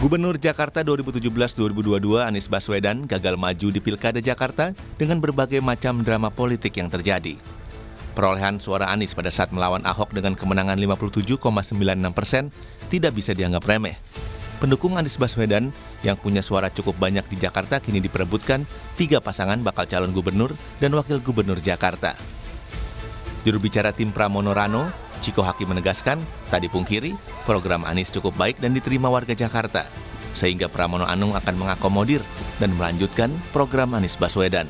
Gubernur Jakarta 2017-2022 Anies Baswedan gagal maju di Pilkada Jakarta dengan berbagai macam drama politik yang terjadi. Perolehan suara Anies pada saat melawan Ahok dengan kemenangan 57,96% tidak bisa dianggap remeh. Pendukung Anies Baswedan yang punya suara cukup banyak di Jakarta kini diperebutkan 3 pasangan bakal calon gubernur dan wakil gubernur Jakarta. Juru bicara tim Pramono Rano, Ciko Hakim menegaskan, tak dipungkiri, program Anies cukup baik dan diterima warga Jakarta, sehingga Pramono Anung akan mengakomodir dan melanjutkan program Anies Baswedan.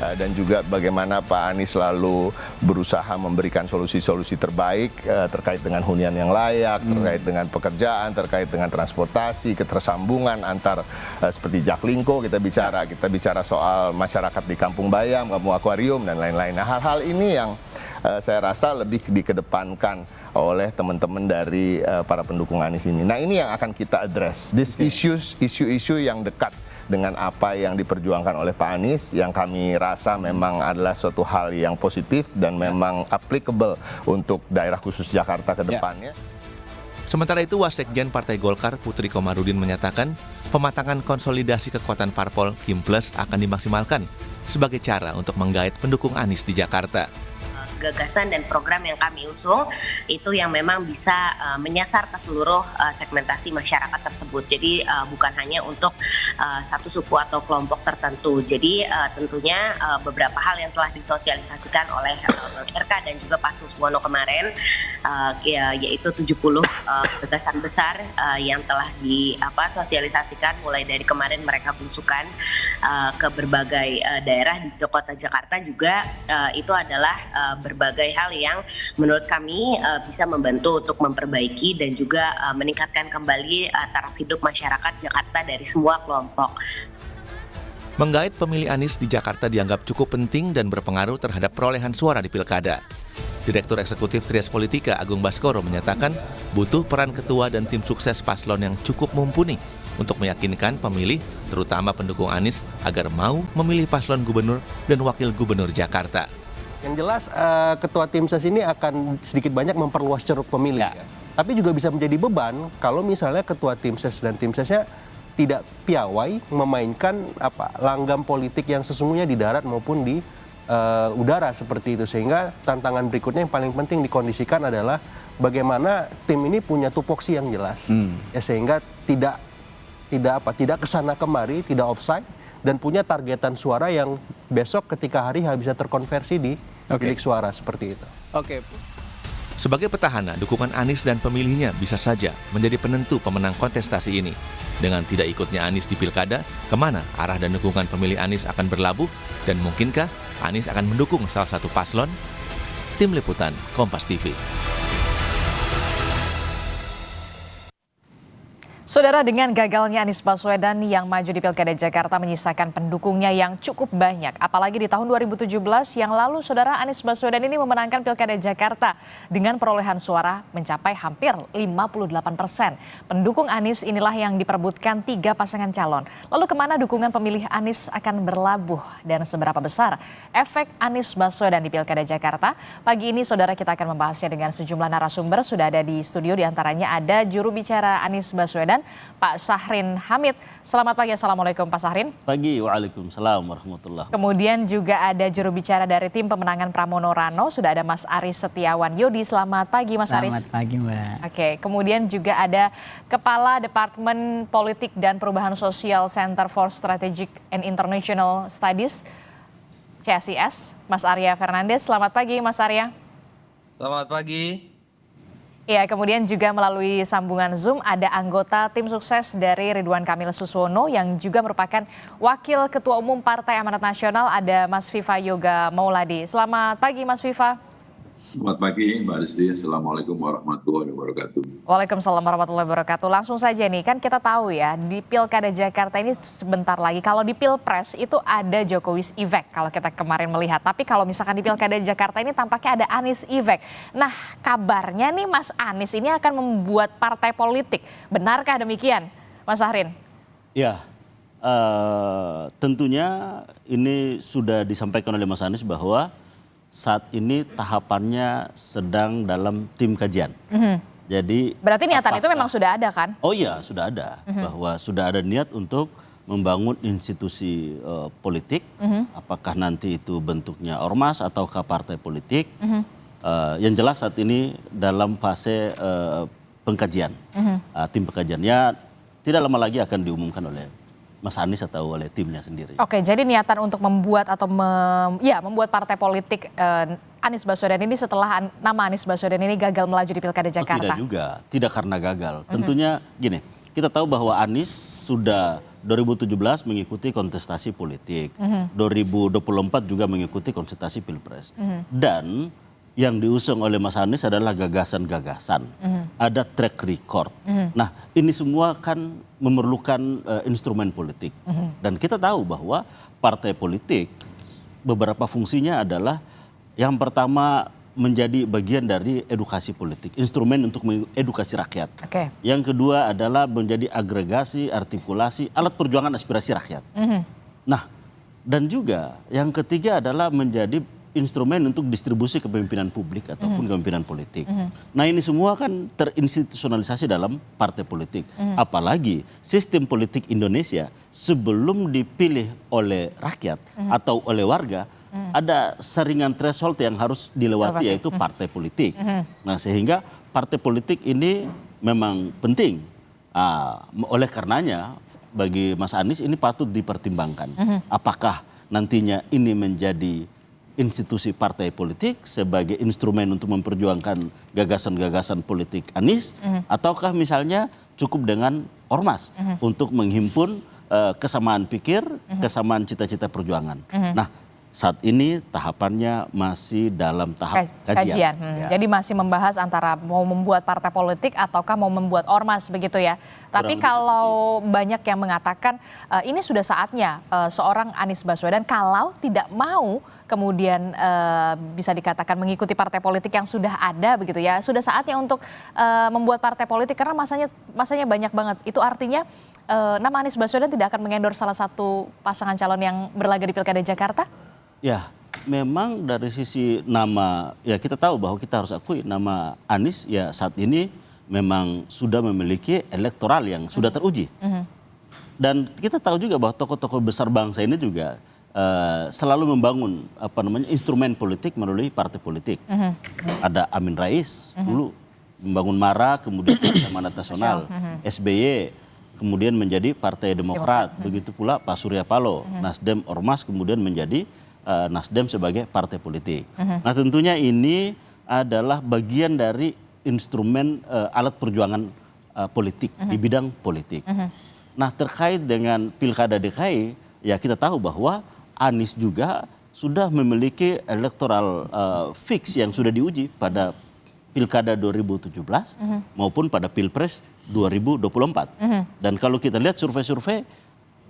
Dan juga bagaimana Pak Anies selalu berusaha memberikan solusi-solusi terbaik terkait dengan hunian yang layak, terkait dengan pekerjaan, terkait dengan transportasi, ketersambungan antar seperti Jaklingko kita bicara soal masyarakat di Kampung Bayam, Kampung Akuarium dan lain-lain. Nah, hal-hal ini yang saya rasa lebih dikedepankan oleh teman-teman dari para pendukung Anies ini. Nah, ini yang akan kita address. Isu-isu yang dekat dengan apa yang diperjuangkan oleh Pak Anies, yang kami rasa memang adalah suatu hal yang positif dan memang applicable untuk daerah khusus Jakarta ke depannya. Sementara itu, Wasekjen Partai Golkar Putri Komarudin menyatakan pematangan konsolidasi kekuatan parpol Kim Plus akan dimaksimalkan sebagai cara untuk menggait pendukung Anies di Jakarta. Gagasan dan program yang kami usung itu yang memang bisa menyasar ke seluruh segmentasi masyarakat tersebut. Jadi bukan hanya untuk satu suku atau kelompok tertentu. Jadi tentunya beberapa hal yang telah disosialisasikan oleh RK dan juga Pak Suswono kemarin, yaitu 70 gagasan besar yang telah disosialisasikan mulai dari kemarin mereka belusukan ke berbagai daerah di Kota Jakarta juga itu adalah berbagai hal yang menurut kami bisa membantu untuk memperbaiki dan juga meningkatkan kembali taraf hidup masyarakat Jakarta dari semua kelompok. Menggait pemilih Anies di Jakarta dianggap cukup penting dan berpengaruh terhadap perolehan suara di Pilkada. Direktur Eksekutif Trias Politika Agung Baskoro menyatakan butuh peran ketua dan tim sukses paslon yang cukup mumpuni untuk meyakinkan pemilih, terutama pendukung Anies, agar mau memilih paslon gubernur dan wakil gubernur Jakarta. Yang jelas ketua tim ses ini akan sedikit banyak memperluas ceruk pemilih. Ya. Tapi juga bisa menjadi beban kalau misalnya ketua tim ses dan tim sesnya tidak piawai memainkan langgam politik yang sesungguhnya di darat maupun di udara seperti itu. Sehingga tantangan berikutnya yang paling penting dikondisikan adalah bagaimana tim ini punya tupoksi yang jelas. Ya, sehingga tidak kesana kemari, tidak offside, dan punya targetan suara yang besok ketika hari bisa terkonversi di bilik suara seperti itu. Sebagai petahana, dukungan Anies dan pemilihnya bisa saja menjadi penentu pemenang kontestasi ini. Dengan tidak ikutnya Anies di Pilkada, kemana arah dan dukungan pemilih Anies akan berlabuh? Dan mungkinkah Anies akan mendukung salah satu paslon? Tim Liputan, Kompas TV. Saudara, dengan gagalnya Anies Baswedan yang maju di Pilkada Jakarta menyisakan pendukungnya yang cukup banyak. Apalagi di tahun 2017 yang lalu, Saudara, Anies Baswedan ini memenangkan Pilkada Jakarta dengan perolehan suara mencapai hampir 58%. Pendukung Anies inilah yang diperebutkan 3 pasangan calon. Lalu kemana dukungan pemilih Anies akan berlabuh dan seberapa besar efek Anies Baswedan di Pilkada Jakarta? Pagi ini, Saudara, kita akan membahasnya dengan sejumlah narasumber. Sudah ada di studio, diantaranya ada juru bicara Anies Baswedan, Pak Syahrin Hamid. Selamat pagi, Assalamualaikum Pak Syahrin. Pagi, waalaikumsalam warahmatullahi. Kemudian juga ada juru bicara dari tim pemenangan Pramono Rano, sudah ada Mas Aris Setiawan Yodi. Selamat pagi Mas Aris. Selamat pagi Mbak. Oke, kemudian juga ada Kepala Departemen Politik dan Perubahan Sosial Center for Strategic and International Studies, CSIS, Mas Arya Fernandes. Selamat pagi Mas Arya. Selamat pagi. Ya, kemudian juga melalui sambungan Zoom ada anggota tim sukses dari Ridwan Kamil Suswono yang juga merupakan Wakil Ketua Umum Partai Amanat Nasional, ada Mas Viva Yoga Mauladi. Selamat pagi Mas Viva. Selamat pagi Mbak Rizdy, Assalamualaikum warahmatullahi wabarakatuh. Waalaikumsalam warahmatullahi wabarakatuh. Langsung saja nih, kan kita tahu ya di Pilkada Jakarta ini sebentar lagi. Kalau di Pilpres itu ada Jokowi's Effect kalau kita kemarin melihat. Tapi kalau misalkan di Pilkada Jakarta ini tampaknya ada Anies Effect. Nah, kabarnya nih Mas Anies ini akan membuat partai politik. Benarkah demikian Mas Syahrin? Ya, tentunya ini sudah disampaikan oleh Mas Anies bahwa saat ini tahapannya sedang dalam tim kajian. Jadi Berarti niatan itu memang sudah ada kan? Oh iya, sudah ada. Bahwa sudah ada niat untuk membangun institusi politik. Apakah nanti itu bentuknya ormas ataukah partai politik. Yang jelas saat ini dalam fase pengkajian. Tim pengkajiannya tidak lama lagi akan diumumkan oleh Mas Anies atau oleh timnya sendiri. Oke, jadi niatan untuk membuat atau membuat partai politik Anies Baswedan ini setelah nama Anies Baswedan ini gagal melaju di Pilkada Jakarta. Tidak juga, tidak karena gagal. Tentunya gini, kita tahu bahwa Anies sudah 2017 mengikuti kontestasi politik, 2024 juga mengikuti kontestasi pilpres. Dan yang diusung oleh Mas Anies adalah gagasan-gagasan, ada track record. Nah, ini semua kan memerlukan instrumen politik. Dan kita tahu bahwa partai politik beberapa fungsinya adalah yang pertama menjadi bagian dari edukasi politik, instrumen untuk mengedukasi rakyat. Oke. Yang kedua adalah menjadi agregasi, artikulasi, alat perjuangan aspirasi rakyat. Nah, dan juga yang ketiga adalah menjadi instrumen untuk distribusi kepemimpinan publik ataupun kepemimpinan politik. Nah, ini semua kan terinstitusionalisasi dalam partai politik. Apalagi sistem politik Indonesia sebelum dipilih oleh rakyat atau oleh warga, ada saringan threshold yang harus dilewati, yaitu partai politik. Nah, sehingga partai politik ini memang penting. Oleh karenanya bagi Mas Anies ini patut dipertimbangkan. Apakah nantinya ini menjadi institusi partai politik sebagai instrumen untuk memperjuangkan gagasan-gagasan politik Anies, ataukah misalnya cukup dengan ormas untuk menghimpun kesamaan pikir, kesamaan cita-cita perjuangan. Nah, saat ini tahapannya masih dalam tahap kajian. Ya. Jadi masih membahas antara mau membuat partai politik ataukah mau membuat ormas begitu ya. Tapi kalau banyak yang mengatakan ini sudah saatnya seorang Anies Baswedan kalau tidak mau kemudian bisa dikatakan mengikuti partai politik yang sudah ada begitu ya. Sudah saatnya untuk membuat partai politik karena masanya banyak banget. Itu artinya nama Anies Baswedan tidak akan mengendorse salah satu pasangan calon yang berlaga di Pilkada Jakarta? Ya, memang dari sisi nama, ya kita tahu bahwa kita harus akui nama Anies ya saat ini memang sudah memiliki elektoral yang sudah teruji. Dan kita tahu juga bahwa tokoh-tokoh besar bangsa ini juga selalu membangun instrumen politik melalui partai politik. Ada Amin Rais dulu membangun MARA, kemudian Partai Amanat Nasional, SBY, kemudian menjadi Partai Demokrat, begitu pula Pak Surya Paloh, Nasdem Ormas kemudian menjadi Nasdem sebagai partai politik. Nah, tentunya ini adalah bagian dari instrumen alat perjuangan politik di bidang politik. Nah, terkait dengan Pilkada DKI, ya kita tahu bahwa Anies juga sudah memiliki elektoral fix yang sudah diuji pada Pilkada 2017 maupun pada Pilpres 2024. Dan kalau kita lihat survei-survei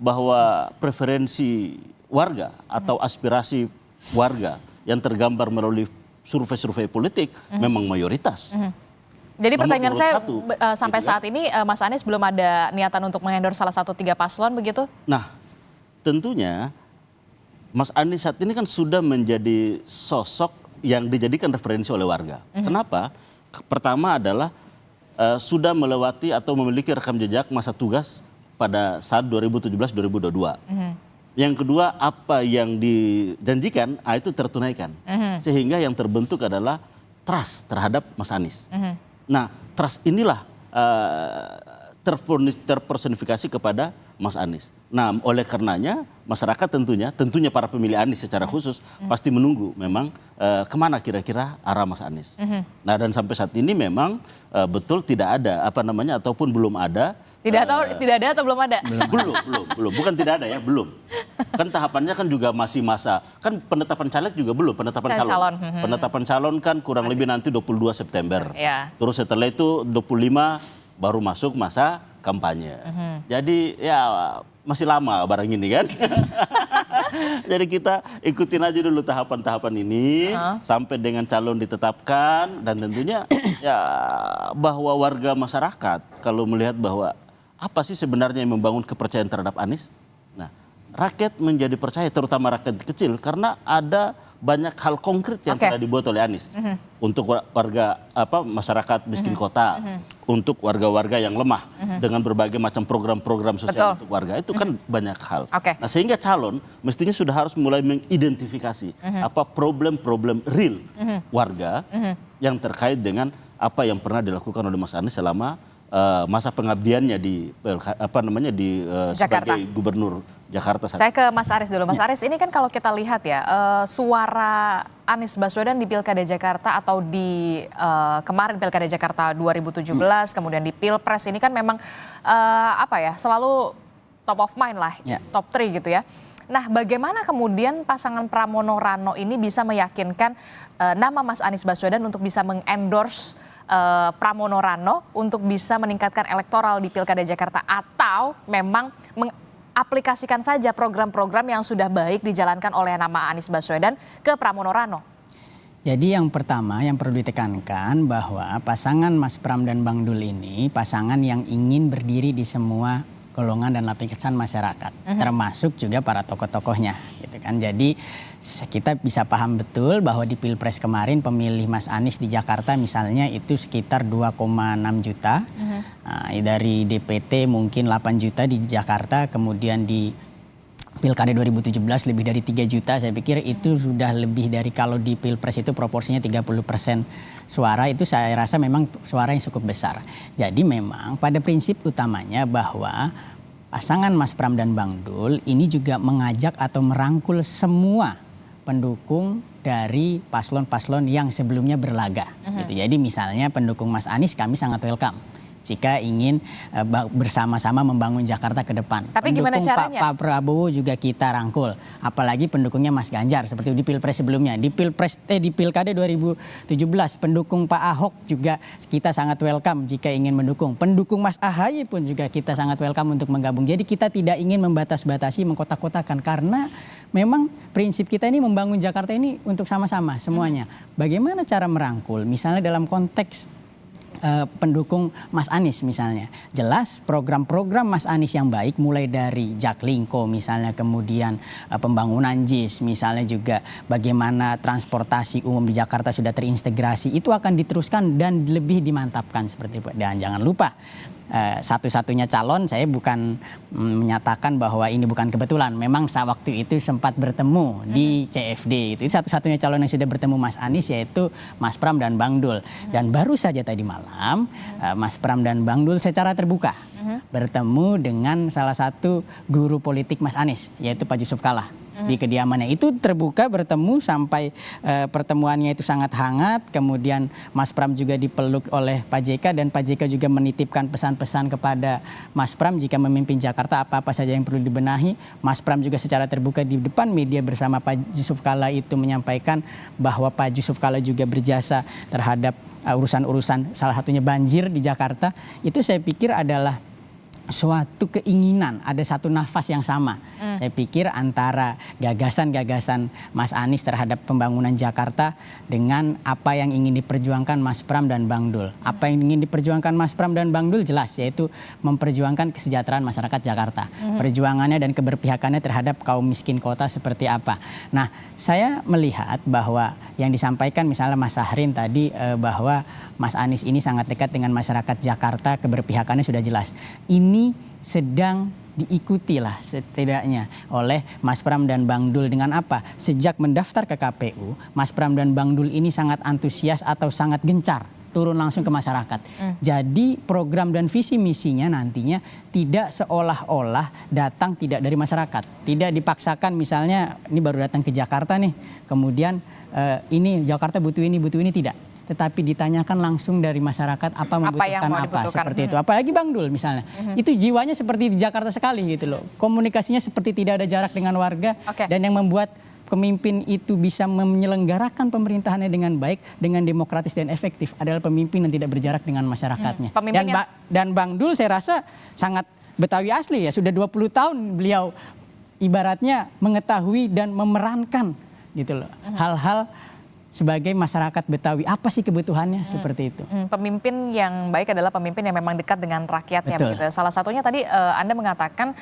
bahwa preferensi warga atau aspirasi warga yang tergambar melalui survei-survei politik memang mayoritas. Jadi pertanyaan saya sampai gitu saat ini Mas Anies belum ada niatan untuk mengendorse salah satu 3 paslon begitu? Nah, tentunya Mas Anies saat ini kan sudah menjadi sosok yang dijadikan referensi oleh warga. Kenapa? Pertama adalah sudah melewati atau memiliki rekam jejak masa tugas pada saat 2017-2022. Yang kedua, apa yang dijanjikan itu tertunaikan. Sehingga yang terbentuk adalah trust terhadap Mas Anies. Nah, trust inilah terpersonifikasi kepada Mas Anies. Nah, oleh karenanya masyarakat tentunya para pemilih Anies secara khusus pasti menunggu memang kemana kira-kira arah Mas Anies. Nah, dan sampai saat ini memang betul tidak ada ataupun belum ada. Tidak ada atau belum ada? Belum. Bukan tidak ada ya, belum. Kan tahapannya kan juga masih masa, kan penetapan caleg juga belum, penetapan calon. Penetapan calon kan kurang lebih nanti 22 September. Ya. Terus setelah itu 25 baru masuk masa kampanye. Jadi ya masih lama barang ini kan. Jadi kita ikutin aja dulu tahapan-tahapan ini sampai dengan calon ditetapkan, dan tentunya ya bahwa warga masyarakat kalau melihat bahwa apa sih sebenarnya yang membangun kepercayaan terhadap Anies? Nah, rakyat menjadi percaya, terutama rakyat kecil, karena ada banyak hal konkret yang telah dibuat oleh Anies untuk warga masyarakat miskin kota, untuk warga-warga yang lemah dengan berbagai macam program-program sosial untuk warga, itu kan banyak hal. Nah, sehingga calon mestinya sudah harus mulai mengidentifikasi apa problem-problem real warga yang terkait dengan apa yang pernah dilakukan oleh Mas Anies selama masa pengabdiannya di Jakarta. sebagai gubernur Jakarta. Saya ke Mas Aris dulu. Mas Aris, ini kan kalau kita lihat ya, suara Anies Baswedan di Pilkada Jakarta atau di kemarin Pilkada Jakarta 2017, kemudian di Pilpres ini kan memang selalu top of mind lah, top 3 gitu ya. Nah, bagaimana kemudian pasangan Pramono Rano ini bisa meyakinkan nama Mas Anies Baswedan untuk bisa mengendorse Pramono Rano untuk bisa meningkatkan elektoral di Pilkada Jakarta, atau memang mengaplikasikan saja program-program yang sudah baik dijalankan oleh nama Anies Baswedan ke Pramono Rano? Jadi yang pertama yang perlu ditekankan bahwa pasangan Mas Pram dan Bang Dul ini pasangan yang ingin berdiri di semua golongan dan lapisan masyarakat, termasuk juga para tokoh-tokohnya, gitu kan. Jadi kita bisa paham betul bahwa di Pilpres kemarin pemilih Mas Anies di Jakarta misalnya itu sekitar 2,6 juta, dari DPT mungkin 8 juta di Jakarta, kemudian di Pilkada 2017 lebih dari 3 juta. Saya pikir itu sudah lebih dari, kalau di Pilpres itu proporsinya 30% suara, itu saya rasa memang suara yang cukup besar. Jadi memang pada prinsip utamanya bahwa pasangan Mas Pram dan Bang Dul ini juga mengajak atau merangkul semua pendukung dari paslon-paslon yang sebelumnya berlaga. Gitu. Jadi misalnya pendukung Mas Anies kami sangat welcome jika ingin bersama-sama membangun Jakarta ke depan. Tapi gimana caranya? Pak Prabowo juga kita rangkul, apalagi pendukungnya Mas Ganjar seperti di Pilpres sebelumnya. Di Pilkada 2017 pendukung Pak Ahok juga kita sangat welcome jika ingin mendukung. Pendukung Mas AHY pun juga kita sangat welcome untuk menggabung. Jadi kita tidak ingin membatas-batasi, mengkotak-kotakan, karena memang prinsip kita ini membangun Jakarta ini untuk sama-sama semuanya. Bagaimana cara merangkul? Misalnya dalam konteks pendukung Mas Anies misalnya. Jelas program-program Mas Anies yang baik mulai dari Jaklingko misalnya, kemudian pembangunan JIS misalnya, juga bagaimana transportasi umum di Jakarta sudah terintegrasi, itu akan diteruskan dan lebih dimantapkan seperti itu. Dan jangan lupa satu-satunya calon, saya bukan menyatakan bahwa ini bukan kebetulan. Memang waktu itu sempat bertemu di CFD. Itu satu-satunya calon yang sudah bertemu Mas Anies, yaitu Mas Pram dan Bang Dul. Dan baru saja tadi malam Mas Pram dan Bang Dul secara terbuka bertemu dengan salah satu guru politik Mas Anies, yaitu Pak Jusuf Kalla. Di kediamannya itu terbuka bertemu sampai pertemuannya itu sangat hangat. Kemudian Mas Pram juga dipeluk oleh Pak JK, dan Pak JK juga menitipkan pesan-pesan kepada Mas Pram jika memimpin Jakarta apa-apa saja yang perlu dibenahi. Mas Pram juga secara terbuka di depan media bersama Pak Jusuf Kalla itu menyampaikan bahwa Pak Jusuf Kalla juga berjasa terhadap urusan-urusan salah satunya banjir di Jakarta. Itu saya pikir adalah suatu keinginan, ada satu nafas yang sama. Saya pikir antara gagasan-gagasan Mas Anies terhadap pembangunan Jakarta dengan apa yang ingin diperjuangkan Mas Pram dan Bang Dul. Apa yang ingin diperjuangkan Mas Pram dan Bang Dul jelas, yaitu memperjuangkan kesejahteraan masyarakat Jakarta. Perjuangannya dan keberpihakannya terhadap kaum miskin kota seperti apa. Nah, saya melihat bahwa yang disampaikan misalnya Mas Sahrin tadi bahwa Mas Anies ini sangat dekat dengan masyarakat Jakarta, keberpihakannya sudah jelas. Ini sedang diikuti lah setidaknya oleh Mas Pram dan Bang Dul dengan apa? Sejak mendaftar ke KPU, Mas Pram dan Bang Dul ini sangat antusias atau sangat gencar turun langsung ke masyarakat. Jadi program dan visi misinya nantinya tidak seolah-olah datang tidak dari masyarakat. Tidak dipaksakan, misalnya ini baru datang ke Jakarta nih, kemudian ini Jakarta butuh ini, tidak. Tetapi ditanyakan langsung dari masyarakat apa membutuhkan apa seperti itu. Apalagi Bang Dul misalnya, itu jiwanya seperti di Jakarta sekali gitu loh. Komunikasinya seperti tidak ada jarak dengan warga, dan yang membuat pemimpin itu bisa menyelenggarakan pemerintahannya dengan baik, dengan demokratis dan efektif adalah pemimpin yang tidak berjarak dengan masyarakatnya. Dan Bang Dul saya rasa sangat Betawi asli ya, sudah 20 tahun beliau ibaratnya mengetahui dan memerankan gitu loh hal-hal sebagai masyarakat Betawi, apa sih kebutuhannya seperti itu. Pemimpin yang baik adalah pemimpin yang memang dekat dengan rakyatnya. Begitu. Salah satunya tadi Anda mengatakan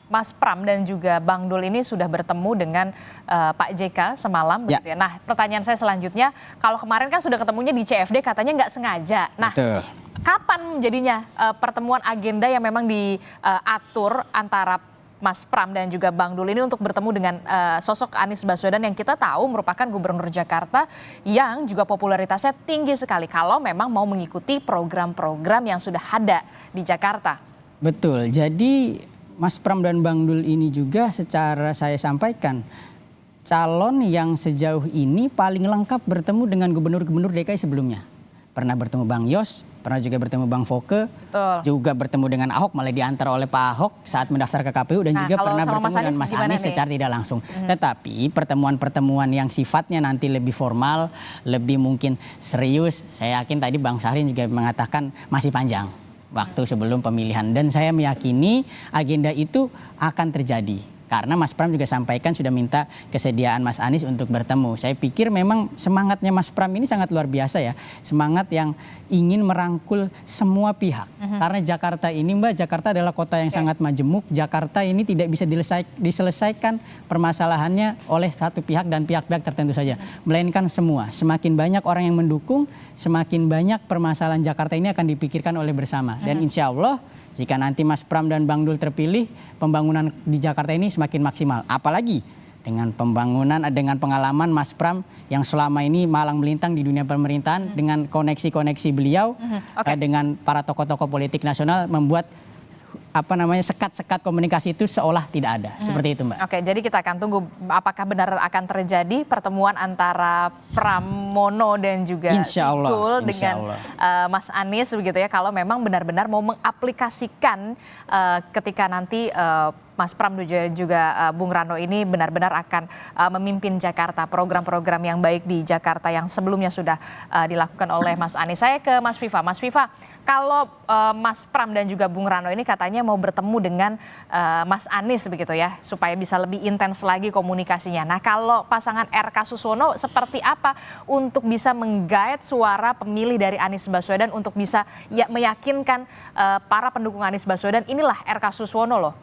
Mas Pram dan juga Bang Dul ini sudah bertemu dengan Pak JK semalam. Ya. Begitu ya. Nah, pertanyaan saya selanjutnya, kalau kemarin kan sudah ketemunya di CFD katanya nggak sengaja. Nah, Betul. kapan jadinya pertemuan agenda yang memang diatur antara Mas Pram dan juga Bang Dul ini untuk bertemu dengan sosok Anies Baswedan yang kita tahu merupakan gubernur Jakarta yang juga popularitasnya tinggi sekali kalau memang mau mengikuti program-program yang sudah ada di Jakarta. Betul. Jadi Mas Pram dan Bang Dul ini juga secara saya sampaikan calon yang sejauh ini paling lengkap bertemu dengan gubernur-gubernur DKI sebelumnya. Pernah bertemu Bang Yos, pernah juga bertemu Bang Foke, Betul. juga bertemu dengan Ahok, malah diantar oleh Pak Ahok saat mendaftar ke KPU dan juga kalau pernah sama bertemu Mas dengan Anies Mas gimana Anies nih? secara tidak langsung. Tetapi pertemuan-pertemuan yang sifatnya nanti lebih formal, lebih mungkin serius, saya yakin tadi Bang Syahrin juga mengatakan masih panjang waktu sebelum pemilihan. Dan saya meyakini agenda itu akan terjadi. Karena Mas Pram juga sampaikan sudah minta kesediaan Mas Anies untuk bertemu. Saya pikir memang semangatnya Mas Pram ini sangat luar biasa ya. Semangat yang ingin merangkul semua pihak. Karena Jakarta ini Mbak, Jakarta adalah kota yang sangat majemuk. Jakarta ini tidak bisa diselesaikan permasalahannya oleh satu pihak dan pihak-pihak tertentu saja. Melainkan semua. Semakin banyak orang yang mendukung, semakin banyak permasalahan Jakarta ini akan dipikirkan oleh bersama. Dan insya Allah jika nanti Mas Pram dan Bang Dul terpilih, pembangunan di Jakarta ini semakin maksimal. Apalagi dengan pembangunan, dengan pengalaman Mas Pram yang selama ini malang melintang di dunia pemerintahan, dengan koneksi-koneksi beliau, dengan para tokoh-tokoh politik nasional membuat sekat-sekat komunikasi itu seolah tidak ada. Seperti itu Mbak. Oke, jadi kita akan tunggu apakah benar akan terjadi pertemuan antara Pramono dan juga Insya Allah, Dul insya dengan Allah. Mas Anies begitu ya, kalau memang benar-benar mau mengaplikasikan ketika nanti Mas Pram dan juga Bung Rano ini benar-benar akan memimpin Jakarta, program-program yang baik di Jakarta yang sebelumnya sudah dilakukan oleh Mas Anies. Saya ke Mas Viva. Mas Viva, kalau Mas Pram dan juga Bung Rano ini katanya mau bertemu dengan Mas Anies begitu ya, supaya bisa lebih intens lagi komunikasinya. Nah, kalau pasangan RK Suswono seperti apa untuk bisa menggait suara pemilih dari Anies Baswedan untuk bisa meyakinkan para pendukung Anies Baswedan, inilah RK Suswono loh.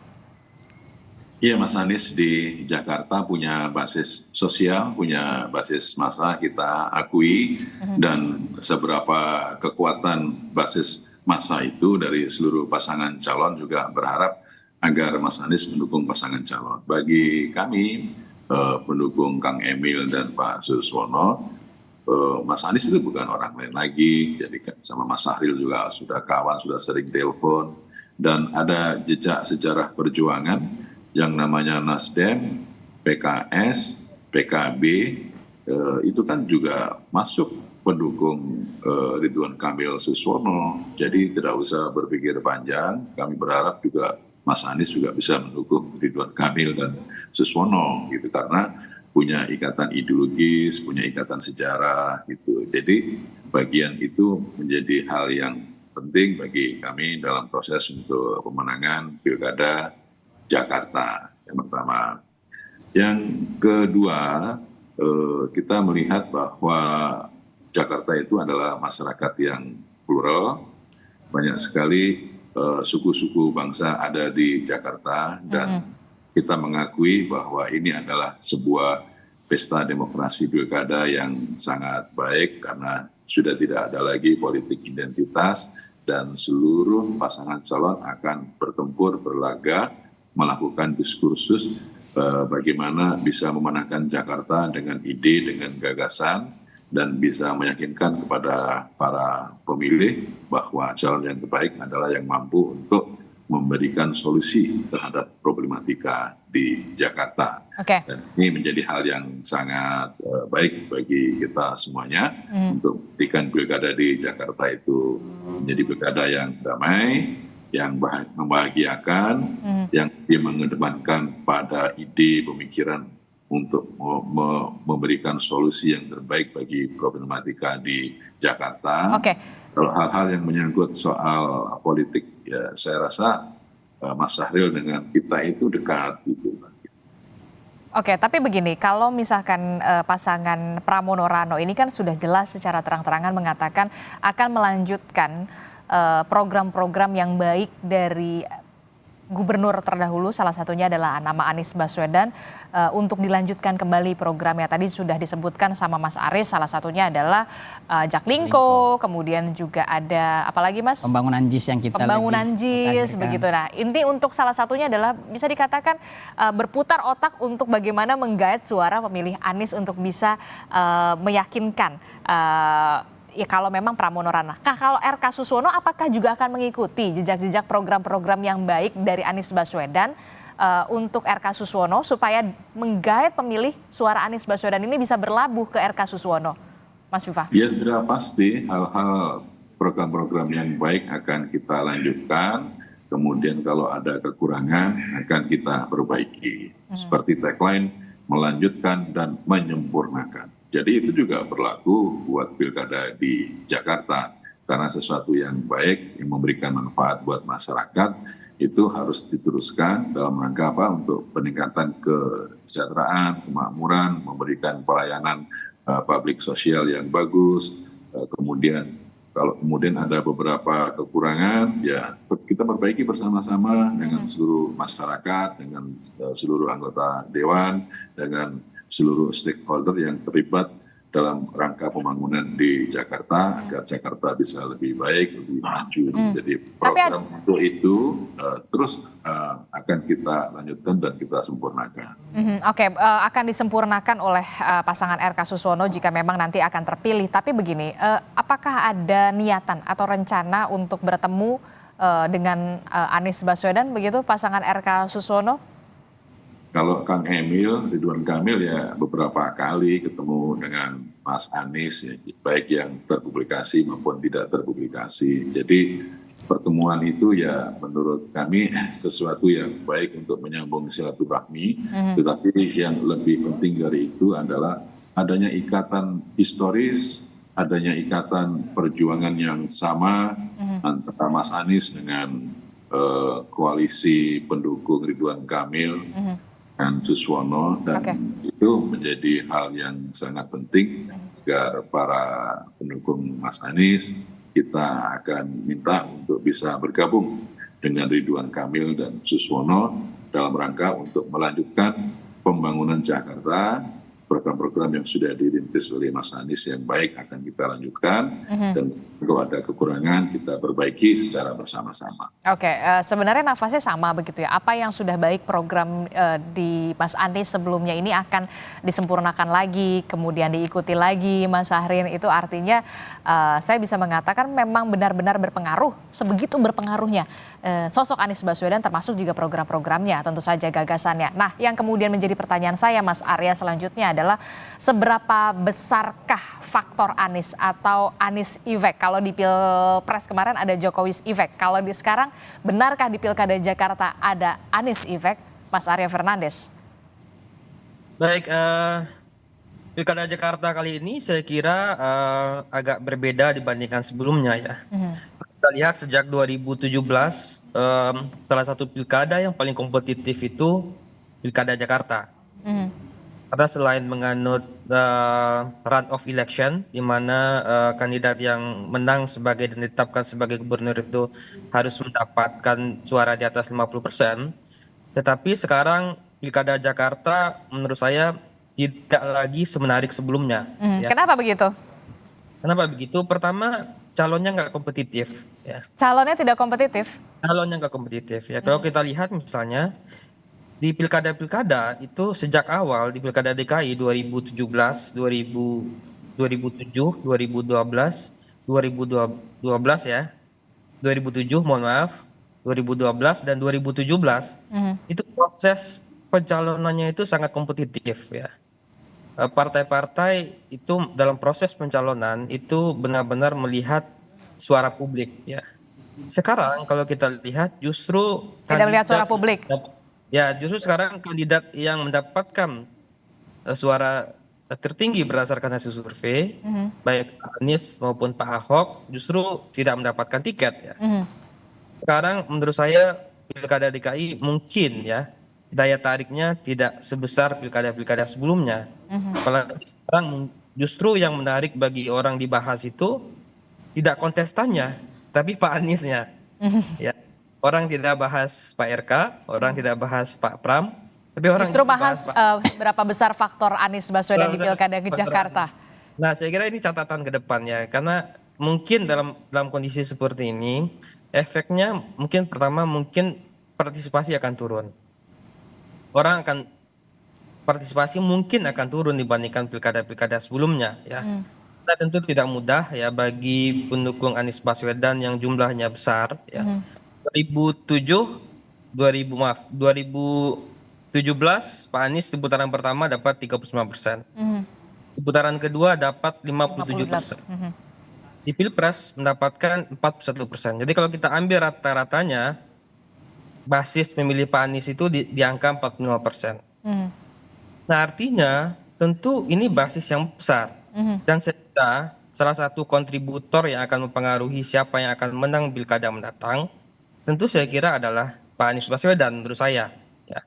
Iya, Mas Anies di Jakarta punya basis sosial, punya basis massa, kita akui, dan seberapa kekuatan basis massa itu dari seluruh pasangan calon juga berharap agar Mas Anies mendukung pasangan calon. Bagi kami, pendukung Kang Emil dan Pak Suswono, Mas Anies itu bukan orang lain lagi, jadi sama Mas Sahril juga sudah kawan, sudah sering telepon, dan ada jejak sejarah perjuangan yang namanya Nasdem, PKS, PKB, itu kan juga masuk pendukung Ridwan Kamil Suswono. Jadi tidak usah berpikir panjang, kami berharap juga Mas Anies juga bisa mendukung Ridwan Kamil dan Suswono gitu, karena punya ikatan ideologis, punya ikatan sejarah gitu. Jadi bagian itu menjadi hal yang penting bagi kami dalam proses untuk pemenangan Pilkada Jakarta yang pertama. Yang kedua, kita melihat bahwa Jakarta itu adalah masyarakat yang plural, banyak sekali suku-suku bangsa ada di Jakarta, dan kita mengakui bahwa ini adalah sebuah pesta demokrasi pilkada yang sangat baik karena sudah tidak ada lagi politik identitas dan seluruh pasangan calon akan bertempur, berlaga, melakukan diskursus bagaimana bisa memenangkan Jakarta dengan ide, dengan gagasan, dan bisa meyakinkan kepada para pemilih bahwa calon yang terbaik adalah yang mampu untuk memberikan solusi terhadap problematika di Jakarta. Dan ini menjadi hal yang sangat baik bagi kita semuanya untuk memberikan pilkada di Jakarta itu menjadi pilkada yang damai, yang membahagiakan, yang mengedepankan pada ide pemikiran untuk memberikan solusi yang terbaik bagi problematika di Jakarta. Kalau hal-hal yang menyangkut soal politik, ya saya rasa Mas Sahril dengan kita itu dekat gitu. Oke, tapi begini, kalau misalkan pasangan Pramono Rano ini kan sudah jelas secara terang-terangan mengatakan akan melanjutkan program-program yang baik dari gubernur terdahulu, salah satunya adalah nama Anies Baswedan untuk dilanjutkan kembali programnya. Tadi sudah disebutkan sama Mas Aris, salah satunya adalah Jaklingko, kemudian juga ada apalagi Mas? Pembangunan JIS yang kita Pembangunan lebih JIS utamakan. begitu. Nah, inti untuk salah satunya adalah bisa dikatakan berputar otak untuk bagaimana menggait suara pemilih Anies untuk bisa meyakinkan ya kalau memang Pramono Ranah. Kalau RK Suswono apakah juga akan mengikuti jejak-jejak program-program yang baik dari Anies Baswedan untuk RK Suswono supaya menggait pemilih suara Anies Baswedan ini bisa berlabuh ke RK Suswono, Mas Viva? Ya sudah pasti hal-hal program-program yang baik akan kita lanjutkan. Kemudian kalau ada kekurangan akan kita perbaiki. Seperti tagline, melanjutkan dan menyempurnakan. Jadi itu juga berlaku buat pilkada di Jakarta. Karena sesuatu yang baik, yang memberikan manfaat buat masyarakat, itu harus diteruskan dalam rangka apa? Untuk peningkatan kesejahteraan, kemakmuran, memberikan pelayanan publik sosial yang bagus. Kemudian kalau kemudian ada beberapa kekurangan, ya kita perbaiki bersama-sama dengan seluruh masyarakat, dengan seluruh anggota dewan, dengan seluruh stakeholder yang terlibat dalam rangka pembangunan di Jakarta agar Jakarta bisa lebih baik, lebih maju. Jadi program untuk itu terus akan kita lanjutkan dan kita sempurnakan. Oke, akan disempurnakan oleh pasangan RK Suswono jika memang nanti akan terpilih. Tapi begini, apakah ada niatan atau rencana untuk bertemu dengan Anies Baswedan begitu pasangan RK Suswono? Kalau Kang Emil, Ridwan Kamil ya beberapa kali ketemu dengan Mas Anies, ya, baik yang terpublikasi maupun tidak terpublikasi. Jadi pertemuan itu ya menurut kami sesuatu yang baik untuk menyambung silaturahmi, tetapi yang lebih penting dari itu adalah adanya ikatan historis, adanya ikatan perjuangan yang sama antara Mas Anies dengan koalisi pendukung Ridwan Kamil dan Suswono, dan itu menjadi hal yang sangat penting agar para pendukung Mas Anies kita akan minta untuk bisa bergabung dengan Ridwan Kamil dan Suswono dalam rangka untuk melanjutkan pembangunan Jakarta. Program-program yang sudah dirintis oleh Mas Anies yang baik akan kita lanjutkan, dan kalau ada kekurangan kita perbaiki secara bersama-sama. Oke, sebenarnya nafasnya sama begitu ya. Apa yang sudah baik program di Mas Anies sebelumnya ini akan disempurnakan lagi, kemudian diikuti lagi Mas Sahrin. Itu artinya saya bisa mengatakan memang benar-benar berpengaruh, sebegitu berpengaruhnya sosok Anies Baswedan termasuk juga program-programnya, tentu saja gagasannya. Nah, yang kemudian menjadi pertanyaan saya Mas Arya selanjutnya adalah seberapa besarkah faktor Anies atau Anies effect? Kalau di Pilpres kemarin ada Jokowi's effect. Kalau di sekarang benarkah di Pilkada Jakarta ada Anies effect, Mas Arya Fernandes? Baik, Pilkada Jakarta kali ini saya kira agak berbeda dibandingkan sebelumnya ya. Kita lihat sejak 2017 salah satu pilkada yang paling kompetitif itu Pilkada Jakarta. Karena selain menganut run of election, di mana kandidat yang menang sebagai dan ditetapkan sebagai gubernur itu harus mendapatkan suara di atas 50%, tetapi sekarang Pilkada Jakarta menurut saya tidak lagi semenarik sebelumnya. Ya. Kenapa begitu? Kenapa begitu? Pertama, calonnya nggak kompetitif. Ya. Calonnya tidak kompetitif? Calonnya nggak kompetitif. Ya. Kalau kita lihat misalnya, di pilkada-pilkada itu sejak awal di Pilkada DKI 2017, 2007, 2012, 2012 ya, 2007 mohon maaf, 2012 dan 2017 itu proses pencalonannya itu sangat kompetitif ya. Partai-partai itu dalam proses pencalonan itu benar-benar melihat suara publik ya. Sekarang kalau kita lihat justru tidak melihat suara publik. Ya, justru sekarang kandidat yang mendapatkan suara tertinggi berdasarkan hasil survei, baik Anies maupun Pak Ahok, justru tidak mendapatkan tiket. Ya. Sekarang menurut saya Pilkada DKI mungkin ya daya tariknya tidak sebesar pilkada-pilkada sebelumnya. Apalagi sekarang justru yang menarik bagi orang dibahas itu tidak kontestannya, tapi Pak Aniesnya. Ya. orang tidak bahas Pak RK, orang tidak bahas Pak Pram, tapi orang Justru bahas seberapa besar faktor Anies Baswedan di Pilkada Jakarta. Nah, saya kira ini catatan ke depannya, karena mungkin dalam kondisi seperti ini, efeknya mungkin pertama mungkin partisipasi akan turun. Orang akan partisipasi mungkin akan turun dibandingkan pilkada-pilkada sebelumnya, ya. Nah, tentu tidak mudah ya bagi pendukung Anies Baswedan yang jumlahnya besar, ya. 2017 Pak Anies di putaran pertama dapat 39%. Di putaran kedua dapat 57%. Di Pilpres mendapatkan 41%. Jadi kalau kita ambil rata-ratanya, basis pemilih Pak Anies itu di angka 45%. Nah, artinya tentu ini basis yang besar. Dan saya kira salah satu kontributor yang akan mempengaruhi siapa yang akan menang pilkada mendatang, tentu saya kira adalah Pak Anies Baswedan menurut saya. Ya.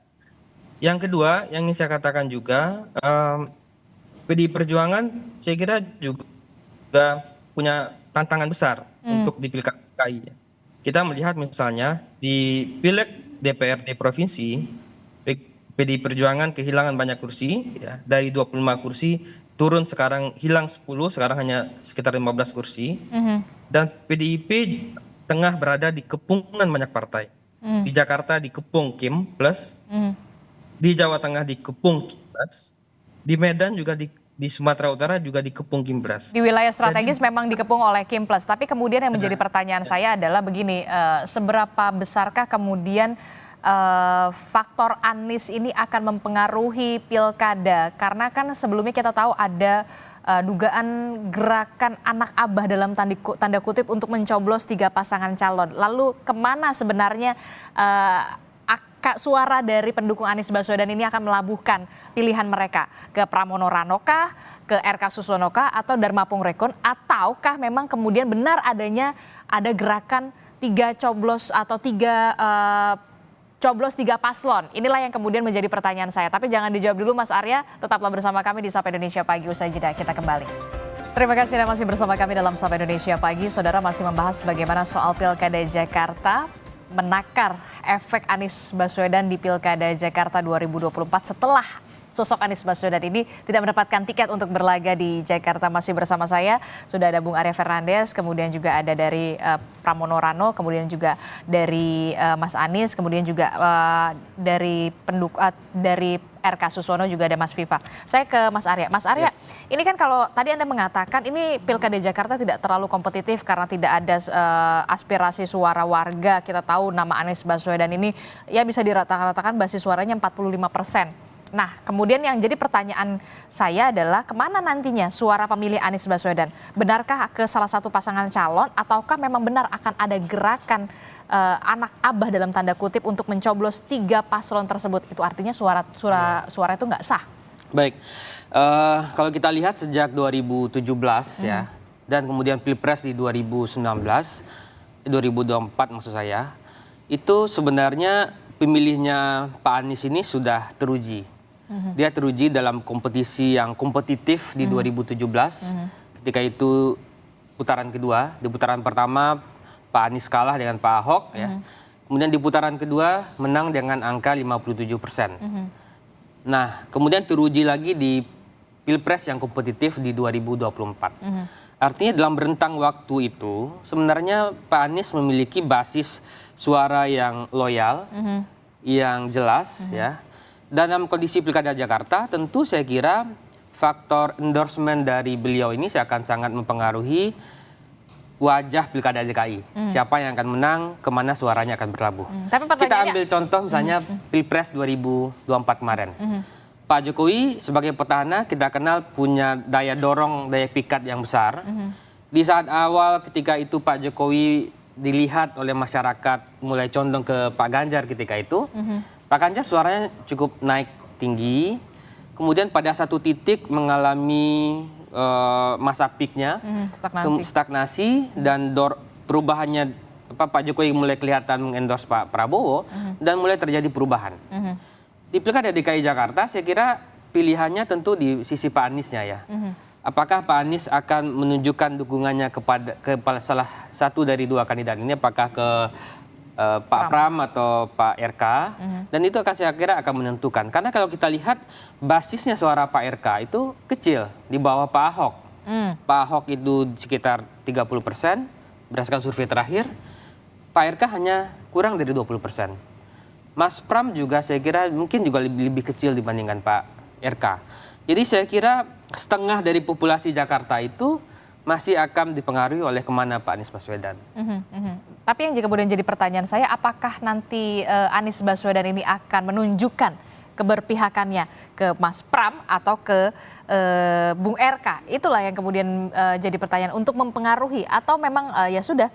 Yang kedua, yang ingin saya katakan juga, PDI Perjuangan saya kira juga punya tantangan besar untuk di pilkada DKI. Kita melihat misalnya di pileg DPRD provinsi, PDI Perjuangan kehilangan banyak kursi, ya, dari 25 kursi turun sekarang hilang 10, sekarang hanya sekitar 15 kursi. Dan PDIP tengah berada di kepungan banyak partai. Di Jakarta dikepung Kim Plus, di Jawa Tengah dikepung Kim Plus, di Medan juga di Sumatera Utara juga dikepung Kim Plus. Di wilayah strategis memang dikepung oleh Kim Plus. Tapi kemudian yang menjadi pertanyaan saya adalah begini, seberapa besarkah kemudian faktor Anies ini akan mempengaruhi pilkada? Karena kan sebelumnya kita tahu ada dugaan gerakan anak abah dalam tanda kutip untuk mencoblos 3 pasangan calon. Lalu kemana sebenarnya suara dari pendukung Anies Baswedan ini akan melabuhkan pilihan mereka? Ke Pramono Rano kah, ke RK Susono kah, atau Dharma Pungrekon? Ataukah memang kemudian benar ada gerakan 3 coblos atau 3 coblos 3 paslon? Inilah yang kemudian menjadi pertanyaan saya. Tapi jangan dijawab dulu Mas Arya, tetaplah bersama kami di Sapa Indonesia Pagi. Usai jeda kita kembali. Terima kasih Anda masih bersama kami dalam Sapa Indonesia Pagi. Saudara masih membahas bagaimana soal Pilkada Jakarta, menakar efek Anies Baswedan di Pilkada Jakarta 2024 setelah sosok Anies Baswedan ini tidak mendapatkan tiket untuk berlaga di Jakarta. Masih bersama saya sudah ada Bung Arya Fernandes, kemudian juga ada dari Pramono Rano, kemudian juga dari Mas Anies, kemudian juga dari dari RK Susono, juga ada Mas Viva. Saya ke Mas Arya. Mas Arya, ini kan kalau tadi Anda mengatakan ini Pilkada Jakarta tidak terlalu kompetitif karena tidak ada aspirasi suara warga. Kita tahu nama Anies Baswedan ini ya bisa dirata-ratakan basis suaranya 45%. Nah, kemudian yang jadi pertanyaan saya adalah kemana nantinya suara pemilih Anies Baswedan? Benarkah ke salah satu pasangan calon ataukah memang benar akan ada gerakan anak abah dalam tanda kutip untuk mencoblos 3 paslon tersebut? Itu artinya suara itu nggak sah. Baik, kalau kita lihat sejak 2017 ya, dan kemudian Pilpres di 2024 maksud saya, itu sebenarnya pemilihnya Pak Anies ini sudah teruji. Dia teruji dalam kompetisi yang kompetitif di 2017. Ketika itu putaran kedua, di putaran pertama Pak Anies kalah dengan Pak Ahok, ya. Kemudian di putaran kedua menang dengan angka 57%. Nah, kemudian teruji lagi di Pilpres yang kompetitif di 2024. Artinya dalam rentang waktu itu sebenarnya Pak Anies memiliki basis suara yang loyal, yang jelas, ya. Dalam kondisi Pilkada Jakarta tentu saya kira faktor endorsement dari beliau ini akan sangat mempengaruhi wajah Pilkada DKI. Siapa yang akan menang, kemana suaranya akan berlabuh. Tapi kita ambil contoh misalnya Pilpres 2024 kemarin. Pak Jokowi sebagai petahana kita kenal punya daya dorong, daya pikat yang besar. Di saat awal ketika itu Pak Jokowi dilihat oleh masyarakat mulai condong ke Pak Ganjar ketika itu, Pak Ganjar suaranya cukup naik tinggi, kemudian pada satu titik mengalami masa peaknya, stagnasi dan perubahannya Pak Jokowi mulai kelihatan mengendorse Pak Prabowo dan mulai terjadi perubahan. Di Pilkada DKI Jakarta saya kira pilihannya tentu di sisi Pak Aniesnya ya. Apakah Pak Anies akan menunjukkan dukungannya kepada salah satu dari 2 kandidat ini, apakah ke Pak Pram atau Pak RK, dan itu akan saya kira akan menentukan. Karena kalau kita lihat basisnya suara Pak RK itu kecil di bawah Pak Ahok. Pak Ahok itu sekitar 30% berdasarkan survei terakhir. Pak RK hanya kurang dari 20%. Mas Pram juga saya kira mungkin juga lebih kecil dibandingkan Pak RK. Jadi saya kira setengah dari populasi Jakarta itu masih akan dipengaruhi oleh kemana Pak Anies Baswedan. Tapi yang juga kemudian jadi pertanyaan saya, apakah nanti Anies Baswedan ini akan menunjukkan keberpihakannya ke Mas Pram atau ke Bung RK? Itulah yang kemudian jadi pertanyaan untuk mempengaruhi, atau memang ya sudah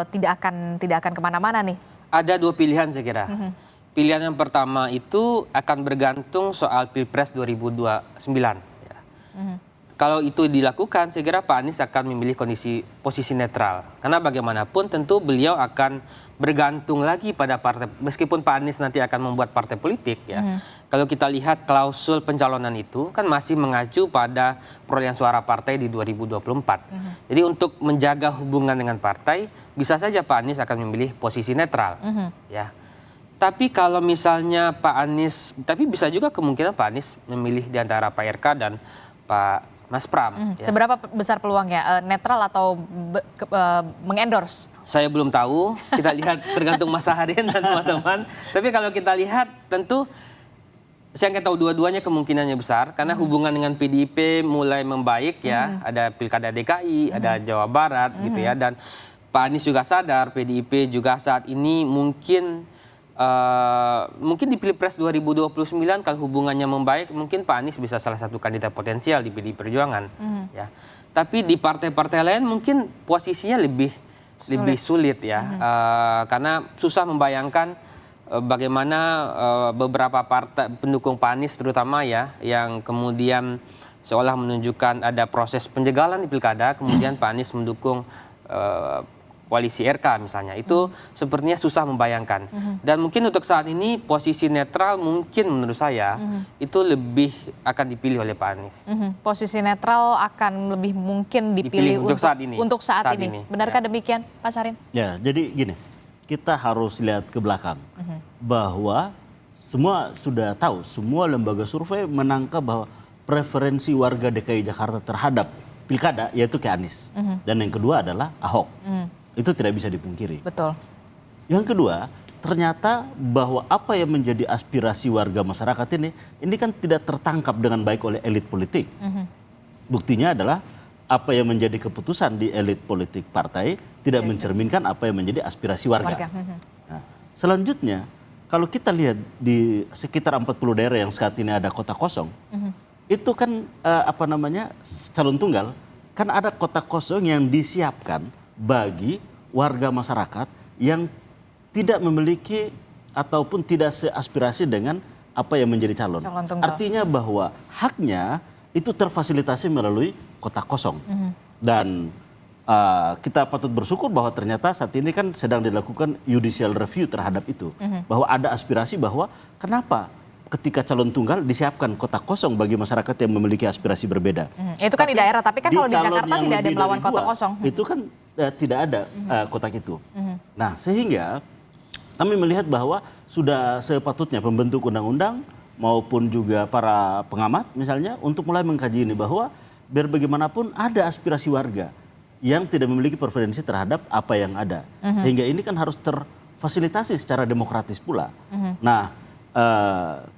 tidak akan kemana-mana nih? Ada dua pilihan saya kira. Pilihan yang pertama itu akan bergantung soal Pilpres 2029. Ya. Kalau itu dilakukan, saya kira Pak Anies akan memilih posisi netral. Karena bagaimanapun tentu beliau akan bergantung lagi pada partai, meskipun Pak Anies nanti akan membuat partai politik ya. Kalau kita lihat klausul pencalonan itu kan masih mengacu pada perolehan suara partai di 2024. Jadi untuk menjaga hubungan dengan partai, bisa saja Pak Anies akan memilih posisi netral. Ya. Tapi kalau misalnya Pak Anies, tapi bisa juga kemungkinan Pak Anies memilih di antara Pak RK dan Pak Mas Pram. Ya. Seberapa besar peluangnya, netral atau mengendorse? Saya belum tahu, kita lihat tergantung Mas Sahardian dan teman-teman. Tapi kalau kita lihat tentu saya nggak tahu, dua-duanya kemungkinannya besar karena hubungan dengan PDIP mulai membaik ya. Ada Pilkada DKI, ada Jawa Barat gitu ya, dan Pak Anies juga sadar PDIP juga saat ini mungkin di Pilpres 2029 kalau hubungannya membaik, mungkin Pak Anies bisa salah satu kandidat potensial di PDI Perjuangan. Ya. Tapi di partai-partai lain mungkin posisinya lebih sulit ya, karena susah membayangkan bagaimana beberapa partai pendukung Pak Anies terutama ya, yang kemudian seolah menunjukkan ada proses penjagalan di pilkada, kemudian Pak Anies mendukung koalisi RK misalnya, itu sepertinya susah membayangkan. Dan mungkin untuk saat ini posisi netral mungkin menurut saya itu lebih akan dipilih oleh Pak Anies. Posisi netral akan lebih mungkin dipilih untuk saat ini. Benarkah demikian, Pak Sarin? Ya, jadi gini, kita harus lihat ke belakang bahwa semua sudah tahu, semua lembaga survei menangkap bahwa preferensi warga DKI Jakarta terhadap pilkada yaitu ke Anies. Dan yang kedua adalah Ahok. Itu tidak bisa dipungkiri. Betul. Yang kedua, ternyata bahwa apa yang menjadi aspirasi warga masyarakat ini kan tidak tertangkap dengan baik oleh elit politik. Buktinya adalah apa yang menjadi keputusan di elit politik partai tidak mencerminkan apa yang menjadi aspirasi warga. Nah, selanjutnya, kalau kita lihat di sekitar 40 daerah yang saat ini ada kota kosong, itu kan calon tunggal, kan ada kota kosong yang disiapkan bagi warga masyarakat yang tidak memiliki ataupun tidak seaspirasi dengan apa yang menjadi calon. Artinya bahwa haknya itu terfasilitasi melalui kota kosong. Dan kita patut bersyukur bahwa ternyata saat ini kan sedang dilakukan judicial review terhadap itu. Bahwa ada aspirasi bahwa kenapa ketika calon tunggal disiapkan kota kosong bagi masyarakat yang memiliki aspirasi berbeda. Itu kan di daerah, tapi kan kalau di Jakarta tidak ada melawan kota kosong. Itu kan tidak ada kotak itu. Nah, sehingga kami melihat bahwa sudah sepatutnya pembentuk undang-undang maupun juga para pengamat misalnya untuk mulai mengkaji ini, bahwa biar bagaimanapun ada aspirasi warga yang tidak memiliki preferensi terhadap apa yang ada. Sehingga ini kan harus terfasilitasi secara demokratis pula. Nah,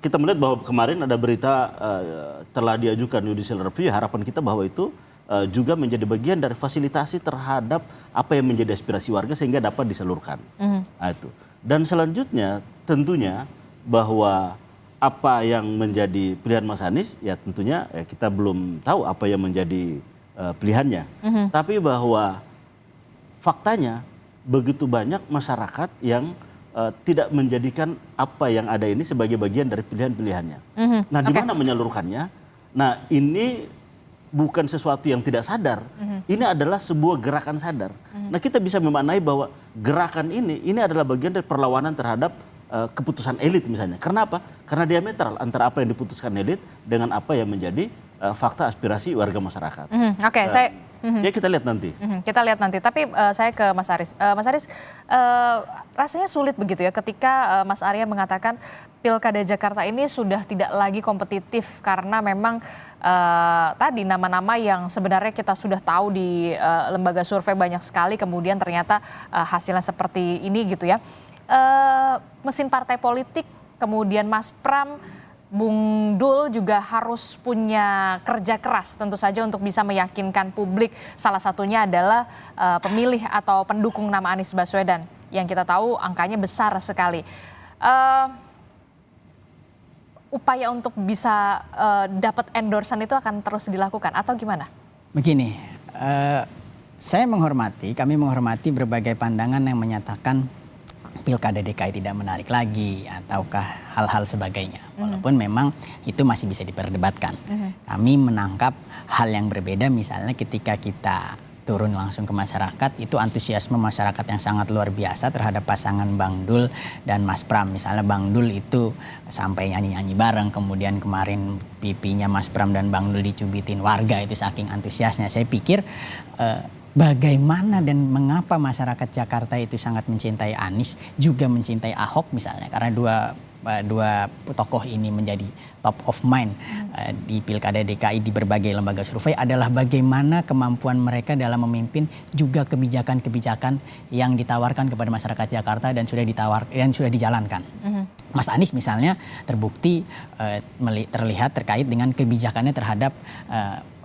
kita melihat bahwa kemarin ada berita telah diajukan judicial review, harapan kita bahwa itu juga menjadi bagian dari fasilitasi terhadap apa yang menjadi aspirasi warga sehingga dapat disalurkan. Nah, itu. Dan selanjutnya tentunya bahwa apa yang menjadi pilihan Mas Anies ya tentunya kita belum tahu apa yang menjadi pilihannya. Tapi bahwa faktanya begitu banyak masyarakat yang tidak menjadikan apa yang ada ini sebagai bagian dari pilihan-pilihannya. Nah, di mana menyalurkannya? Nah, ini bukan sesuatu yang tidak sadar. Ini adalah sebuah gerakan sadar. Nah, kita bisa memaknai bahwa gerakan ini adalah bagian dari perlawanan terhadap keputusan elit misalnya. Karena apa? Karena diametral antara apa yang diputuskan elit dengan apa yang menjadi fakta aspirasi warga masyarakat. Oke, saya Ya kita lihat nanti. Kita lihat nanti. Tapi saya ke Mas Aris. Mas Aris, rasanya sulit begitu ya ketika Mas Arya mengatakan Pilkada Jakarta ini sudah tidak lagi kompetitif karena memang tadi nama-nama yang sebenarnya kita sudah tahu di lembaga survei banyak sekali, kemudian ternyata hasilnya seperti ini gitu ya. Mesin partai politik, kemudian Mas Pram, Bung Dul juga harus punya kerja keras tentu saja untuk bisa meyakinkan publik. Salah satunya adalah pemilih atau pendukung nama Anies Baswedan yang kita tahu angkanya besar sekali. Upaya untuk bisa dapat endorsement itu akan terus dilakukan atau gimana? Begini, kami menghormati berbagai pandangan yang menyatakan Pilkada DKI tidak menarik lagi ataukah hal-hal sebagainya. Walaupun memang itu masih bisa diperdebatkan. Kami menangkap hal yang berbeda misalnya ketika kita turun langsung ke masyarakat, itu antusiasme masyarakat yang sangat luar biasa terhadap pasangan Bang Dul dan Mas Pram. Misalnya Bang Dul itu sampai nyanyi-nyanyi bareng, kemudian kemarin pipinya Mas Pram dan Bang Dul dicubitin warga, itu saking antusiasnya. Saya pikir bagaimana dan mengapa masyarakat Jakarta itu sangat mencintai Anies, juga mencintai Ahok misalnya, karena dua tokoh ini menjadi top of mind di Pilkada DKI di berbagai lembaga survei adalah bagaimana kemampuan mereka dalam memimpin, juga kebijakan-kebijakan yang ditawarkan kepada masyarakat Jakarta dan sudah dijalankan. Mas Anies misalnya terbukti terlihat terkait dengan kebijakannya terhadap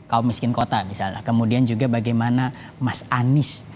kaum miskin kota misalnya. Kemudian juga bagaimana Mas Anies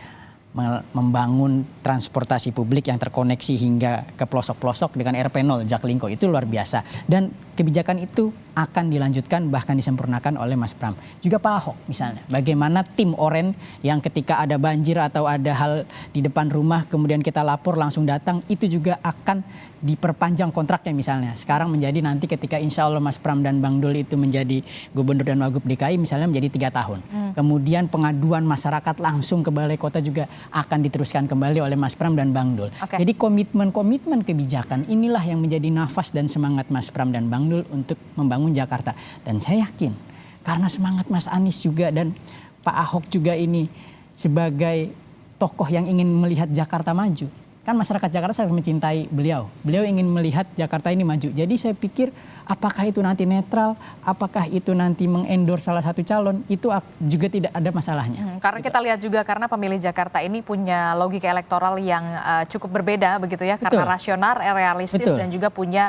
membangun transportasi publik yang terkoneksi hingga ke pelosok-pelosok dengan RP0 Jaklingko, itu luar biasa. Dan kebijakan itu akan dilanjutkan bahkan disempurnakan oleh Mas Pram. Juga Pak Ahok misalnya, bagaimana tim Oren yang ketika ada banjir atau ada hal di depan rumah kemudian kita lapor langsung datang, itu juga akan diperpanjang kontraknya misalnya. Sekarang menjadi nanti ketika insya Allah Mas Pram dan Bang Dul itu menjadi gubernur dan wagub DKI misalnya menjadi 3 tahun. Kemudian pengaduan masyarakat langsung ke balai kota juga akan diteruskan kembali oleh Mas Pram dan Bang Dul. Jadi komitmen kebijakan inilah yang menjadi nafas dan semangat Mas Pram dan Bang Dul untuk membangun Jakarta. Dan saya yakin karena semangat Mas Anies juga dan Pak Ahok juga ini sebagai tokoh yang ingin melihat Jakarta maju. Kan masyarakat Jakarta sangat mencintai beliau. Beliau ingin melihat Jakarta ini maju. Jadi saya pikir apakah itu nanti netral, apakah itu nanti mengendorse salah satu calon, itu juga tidak ada masalahnya. Karena kita lihat juga karena pemilih Jakarta ini punya logika elektoral yang cukup berbeda begitu ya. Karena rasional, realistis dan juga punya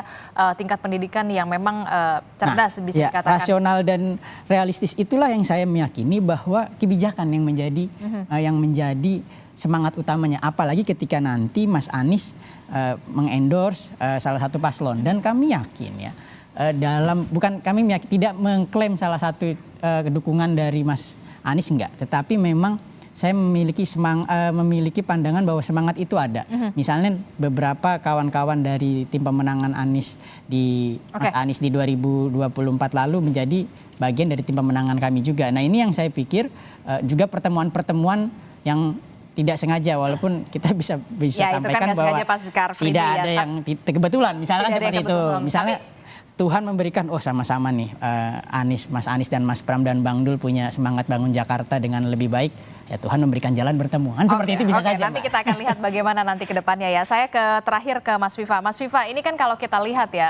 tingkat pendidikan yang memang cerdas bisa dikatakan. Rasional dan realistis itulah yang saya meyakini bahwa kebijakan yang menjadi semangat utamanya, apalagi ketika nanti Mas Anies mengendorse salah satu paslon. Dan kami yakin ya, tidak mengklaim salah satu dukungan dari Mas Anies, enggak, tetapi memang saya memiliki pandangan bahwa semangat itu ada. Misalnya beberapa kawan-kawan dari tim pemenangan Anies Mas Anies di 2024 lalu menjadi bagian dari tim pemenangan kami juga. Nah, ini yang saya pikir juga pertemuan-pertemuan yang tidak sengaja, walaupun kita bisa ya, sampaikan bahwa tidak ada yang kebetulan, misalnya seperti itu. Misalnya Tuhan memberikan, sama-sama nih Mas Anies dan Mas Pram dan Bang Dul punya semangat bangun Jakarta dengan lebih baik, ya Tuhan memberikan jalan bertemu. Seperti itu bisa saja. Nanti kita akan lihat bagaimana nanti ke depannya ya. Saya terakhir ke Mas Viva. Mas Viva, ini kan kalau kita lihat ya,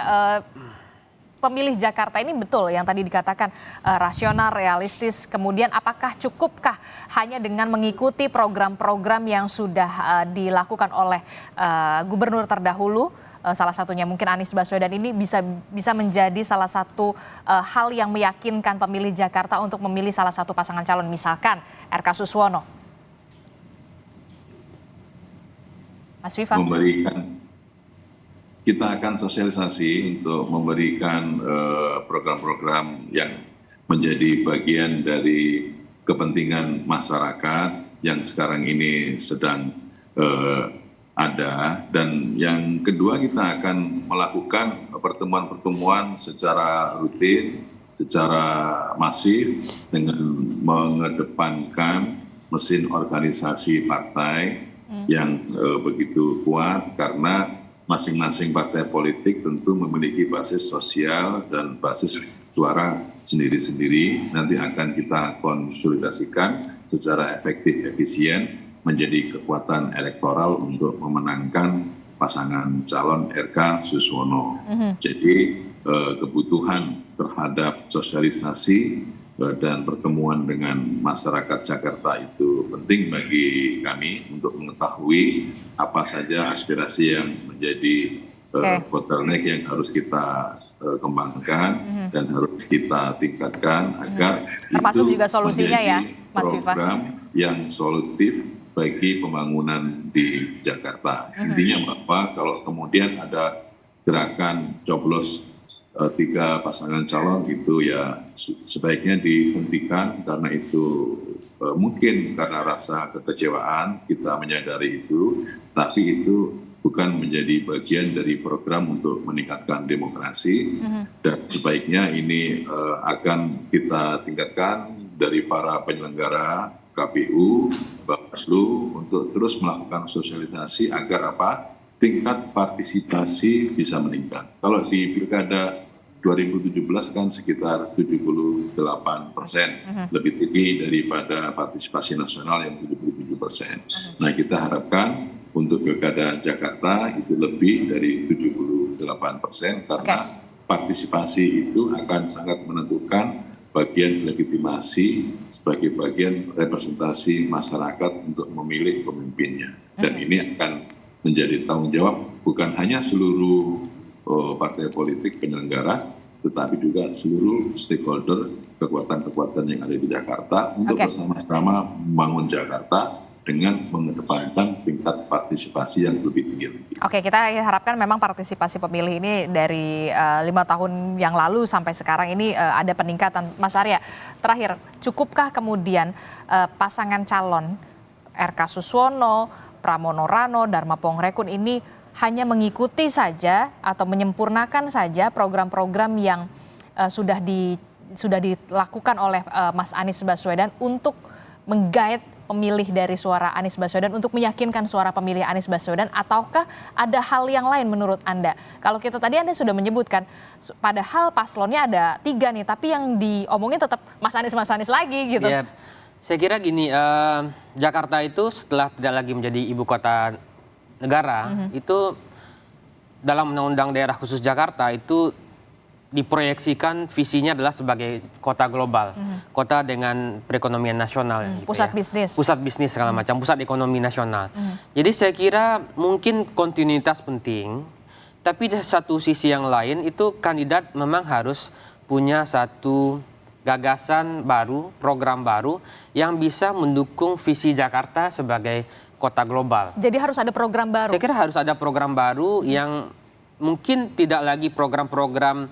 pemilih Jakarta ini betul yang tadi dikatakan rasional, realistis. Kemudian apakah cukupkah hanya dengan mengikuti program-program yang sudah dilakukan oleh gubernur terdahulu? Salah satunya mungkin Anies Baswedan ini bisa menjadi salah satu hal yang meyakinkan pemilih Jakarta untuk memilih salah satu pasangan calon, misalkan R.K. Suswono. Mas Viva. Kita akan sosialisasi untuk memberikan program-program yang menjadi bagian dari kepentingan masyarakat yang sekarang ini sedang ada. Dan yang kedua, kita akan melakukan pertemuan-pertemuan secara rutin, secara masif dengan mengedepankan mesin organisasi partai yang begitu kuat, karena masing-masing partai politik tentu memiliki basis sosial dan basis suara sendiri-sendiri, nanti akan kita konsolidasikan secara efektif, efisien, menjadi kekuatan elektoral untuk memenangkan pasangan calon RK Suswono. Jadi kebutuhan terhadap sosialisasi dan pertemuan dengan masyarakat Jakarta itu penting bagi kami untuk mengetahui apa saja aspirasi yang menjadi bottleneck yang harus kita kembangkan dan harus kita tingkatkan agar Termasuk itu juga solusinya ya, menjadi Mas Viva. program yang solutif bagi pembangunan di Jakarta. Intinya bahwa kalau kemudian ada gerakan coblos 3 pasangan calon itu ya sebaiknya dihentikan karena itu mungkin karena rasa kekecewaan, kita menyadari itu, tapi itu bukan menjadi bagian dari program untuk meningkatkan demokrasi dan sebaiknya ini akan kita tingkatkan dari para penyelenggara KPU, Bawaslu untuk terus melakukan sosialisasi agar apa? Tingkat partisipasi bisa meningkat. Kalau di Pilkada 2017 kan sekitar 78%, lebih tinggi daripada partisipasi nasional yang 77%. Nah, kita harapkan untuk Pilkada Jakarta itu lebih dari 78% karena partisipasi itu akan sangat menentukan bagian legitimasi sebagai bagian representasi masyarakat untuk memilih pemimpinnya. Dan ini akan menjadi tanggung jawab bukan hanya seluruh partai politik penyelenggara, tetapi juga seluruh stakeholder kekuatan-kekuatan yang ada di Jakarta untuk bersama-sama membangun Jakarta dengan mengedepankan tingkat partisipasi yang lebih tinggi lagi. Oke, kita harapkan memang partisipasi pemilih ini dari 5 tahun yang lalu sampai sekarang ini ada peningkatan. Mas Arya, terakhir, cukupkah kemudian pasangan calon RK Suswono, Pramono Rano, Dharma Pongrekun ini hanya mengikuti saja atau menyempurnakan saja program-program yang sudah dilakukan oleh Mas Anies Baswedan untuk menggait pemilih dari suara Anies Baswedan, untuk meyakinkan suara pemilih Anies Baswedan, ataukah ada hal yang lain menurut Anda? Kalau kita tadi Anda sudah menyebutkan, padahal paslonnya ada 3 nih, tapi yang diomongin tetap Mas Anies lagi gitu. Ya, saya kira gini, Jakarta itu setelah tidak lagi menjadi ibu kota negara, itu dalam Undang-Undang Daerah Khusus Jakarta itu diproyeksikan visinya adalah sebagai kota global, kota dengan perekonomian nasional, gitu pusat ya. bisnis, pusat bisnis segala macam, pusat ekonomi nasional. Jadi saya kira mungkin kontinuitas penting, tapi di satu sisi yang lain itu kandidat memang harus punya satu gagasan baru, program baru yang bisa mendukung visi Jakarta sebagai kota global. Jadi harus ada program baru. Saya kira harus ada program baru yang mungkin tidak lagi program-program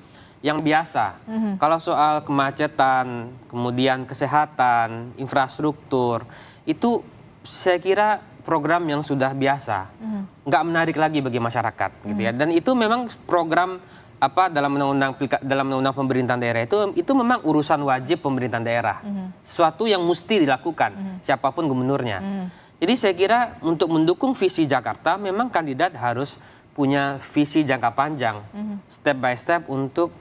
yang biasa. Kalau soal kemacetan, kemudian kesehatan, infrastruktur, itu saya kira program yang sudah biasa, nggak menarik lagi bagi masyarakat, gitu ya. Dan itu memang program dalam undang-undang pemerintahan daerah itu memang urusan wajib pemerintahan daerah, sesuatu yang mesti dilakukan siapapun gubernurnya. Jadi saya kira untuk mendukung visi Jakarta, memang kandidat harus punya visi jangka panjang, step by step untuk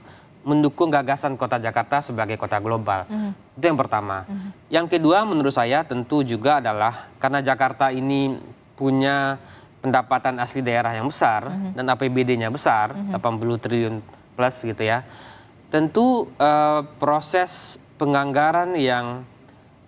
mendukung gagasan kota Jakarta sebagai kota global. Itu yang pertama. Yang kedua menurut saya tentu juga adalah karena Jakarta ini punya pendapatan asli daerah yang besar dan APBD-nya besar, 80 triliun plus gitu ya. Tentu proses penganggaran yang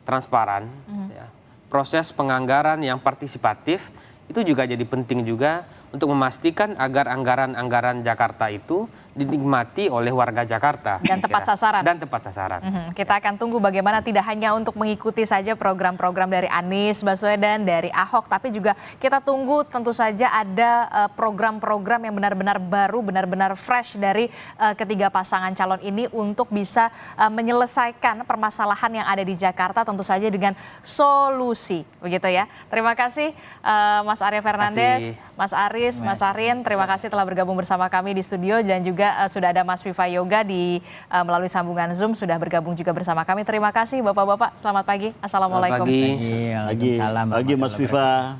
transparan, ya, proses penganggaran yang partisipatif itu juga jadi penting juga untuk memastikan agar anggaran-anggaran Jakarta itu dinikmati oleh warga Jakarta. Dan tepat sasaran. Dan tepat sasaran. Kita akan tunggu bagaimana tidak hanya untuk mengikuti saja program-program dari Anies Baswedan, dari Ahok, tapi juga kita tunggu tentu saja ada program-program yang benar-benar baru, benar-benar fresh dari ketiga pasangan calon ini untuk bisa menyelesaikan permasalahan yang ada di Jakarta tentu saja dengan solusi. Begitu ya. Terima kasih Mas Arya Fernandes, Mas Aris, Mas Arin, terima kasih telah bergabung bersama kami di studio dan juga sudah ada Mas Viva Yoga melalui sambungan Zoom sudah bergabung juga bersama kami. Terima kasih Bapak-bapak. Selamat pagi. Assalamualaikum. Pagi Mas Viva.